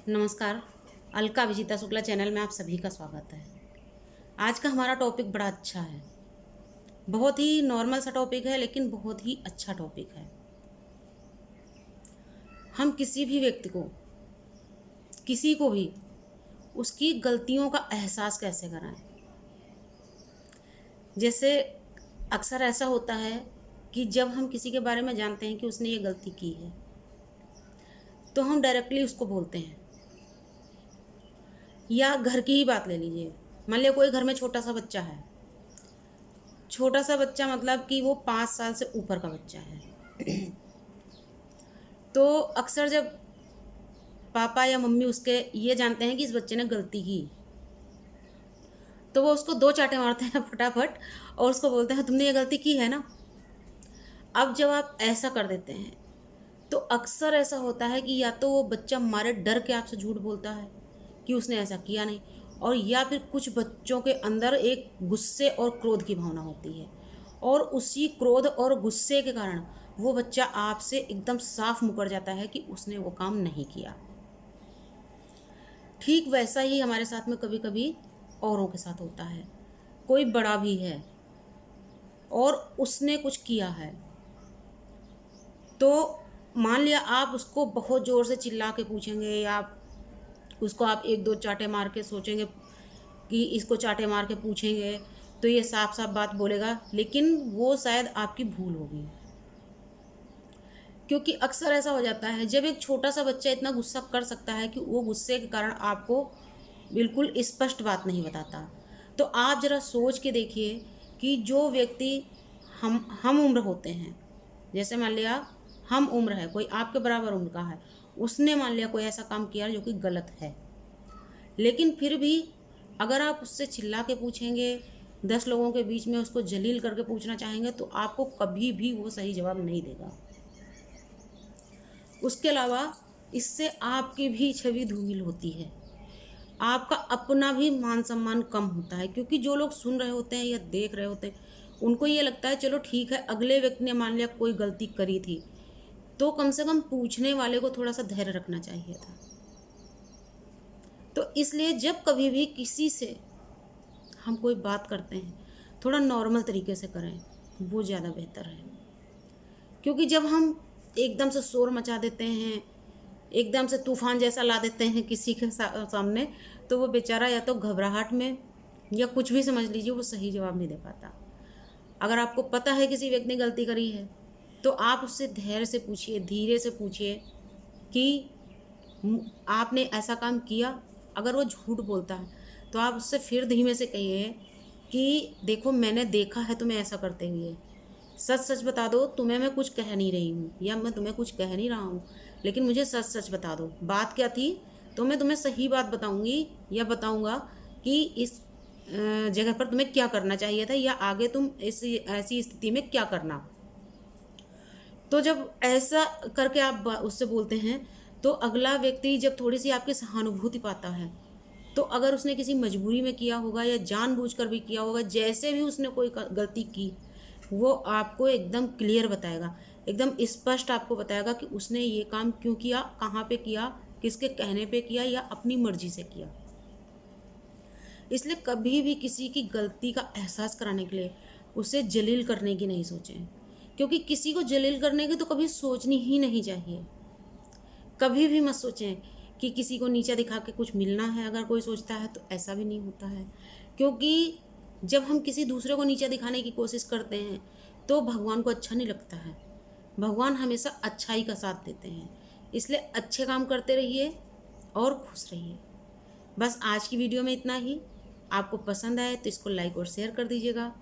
नमस्कार। अलका विजिता शुक्ला चैनल में आप सभी का स्वागत है। आज का हमारा टॉपिक बड़ा अच्छा है। बहुत ही नॉर्मल सा टॉपिक है, लेकिन बहुत ही अच्छा टॉपिक है। हम किसी भी व्यक्ति को, किसी को भी उसकी गलतियों का एहसास कैसे कराएं। जैसे अक्सर ऐसा होता है कि जब हम किसी के बारे में जानते हैं कि उसने ये गलती की है, तो हम डायरेक्टली उसको बोलते हैं। या घर की ही बात ले लीजिए, मान लिया कोई घर में छोटा सा बच्चा है। छोटा सा बच्चा मतलब कि वो 5 साल से ऊपर का बच्चा है। तो अक्सर जब पापा या मम्मी उसके ये जानते हैं कि इस बच्चे ने गलती की, तो वो उसको 2 चांटे मारते हैं फटाफट और उसको बोलते हैं तुमने ये गलती की है ना। अब जब आप ऐसा कर देते हैं तो अक्सर ऐसा होता है कि या तो वो बच्चा मारे डर के आपसे झूठ बोलता है कि उसने ऐसा किया नहीं, और या फिर कुछ बच्चों के अंदर एक गुस्से और क्रोध की भावना होती है, और उसी क्रोध और गुस्से के कारण वो बच्चा आपसे एकदम साफ मुकर जाता है कि उसने वो काम नहीं किया। ठीक वैसा ही हमारे साथ में कभी कभी औरों के साथ होता है। कोई बड़ा भी है और उसने कुछ किया है, तो मान लिया आप उसको बहुत ज़ोर से चिल्ला के पूछेंगे, या उसको आप 1-2 चांटे मार के सोचेंगे कि इसको चांटे मार के पूछेंगे तो ये साफ साफ बात बोलेगा, लेकिन वो शायद आपकी भूल होगी। क्योंकि अक्सर ऐसा हो जाता है जब एक छोटा सा बच्चा इतना गुस्सा कर सकता है कि वो गुस्से के कारण आपको बिल्कुल स्पष्ट बात नहीं बताता, तो आप ज़रा सोच के देखिए कि जो व्यक्ति हम उम्र होते हैं, जैसे मान लिया हम उम्र है, कोई आपके बराबर उम्र का है, उसने मान लिया कोई ऐसा काम किया जो कि गलत है, लेकिन फिर भी अगर आप उससे चिल्ला के पूछेंगे, 10 लोगों के बीच में उसको जलील करके पूछना चाहेंगे, तो आपको कभी भी वो सही जवाब नहीं देगा। उसके अलावा इससे आपकी भी छवि धूमिल होती है, आपका अपना भी मान सम्मान कम होता है, क्योंकि जो लोग सुन रहे होते हैं या देख रहे होते हैं उनको ये लगता है चलो ठीक है, अगले व्यक्ति ने मान लिया कोई गलती करी थी, तो कम से कम पूछने वाले को थोड़ा सा धैर्य रखना चाहिए था। तो इसलिए जब कभी भी किसी से हम कोई बात करते हैं, थोड़ा नॉर्मल तरीके से करें, वो ज़्यादा बेहतर है। क्योंकि जब हम एकदम से शोर मचा देते हैं, एकदम से तूफान जैसा ला देते हैं किसी के सामने, तो वो बेचारा या तो घबराहट में या कुछ भी समझ लीजिए वो सही जवाब नहीं दे पाता। अगर आपको पता है किसी व्यक्ति ने गलती करी है, तो आप उससे धैर्य से पूछिए, धीरे से पूछिए कि आपने ऐसा काम किया। अगर वो झूठ बोलता है तो आप उससे फिर धीमे से कहिए कि देखो मैंने देखा है तुम्हें ऐसा करते हुए, सच सच बता दो, तुम्हें मैं कुछ कह नहीं रही हूँ या मैं तुम्हें कुछ कह नहीं रहा हूँ, लेकिन मुझे सच सच बता दो बात क्या थी, तो मैं तुम्हें सही बात बताऊँगी या बताऊँगा कि इस जगह पर तुम्हें क्या करना चाहिए था, या आगे तुम ऐसी स्थिति में क्या करना। तो जब ऐसा करके आप उससे बोलते हैं, तो अगला व्यक्ति जब थोड़ी सी आपकी सहानुभूति पाता है, तो अगर उसने किसी मजबूरी में किया होगा या जानबूझकर भी किया होगा, जैसे भी उसने कोई गलती की, वो आपको एकदम क्लियर बताएगा, एकदम स्पष्ट आपको बताएगा कि उसने ये काम क्यों किया, कहाँ पे किया, किसके कहने पे किया या अपनी मर्जी से किया। इसलिए कभी भी किसी की गलती का एहसास कराने के लिए उसे जलील करने की नहीं सोचें, क्योंकि किसी को जलील करने की तो कभी सोचनी ही नहीं चाहिए। कभी भी मत सोचें कि किसी को नीचा दिखा के कुछ मिलना है। अगर कोई सोचता है तो ऐसा भी नहीं होता है, क्योंकि जब हम किसी दूसरे को नीचा दिखाने की कोशिश करते हैं तो भगवान को अच्छा नहीं लगता है। भगवान हमेशा अच्छाई का साथ देते हैं। इसलिए अच्छे काम करते रहिए और खुश रहिए। बस आज की वीडियो में इतना ही। आपको पसंद आए तो इसको लाइक और शेयर कर दीजिएगा।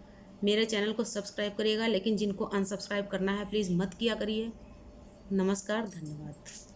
मेरे चैनल को सब्सक्राइब करिएगा, लेकिन जिनको अनसब्सक्राइब करना है प्लीज़ मत किया करिए। नमस्कार, धन्यवाद।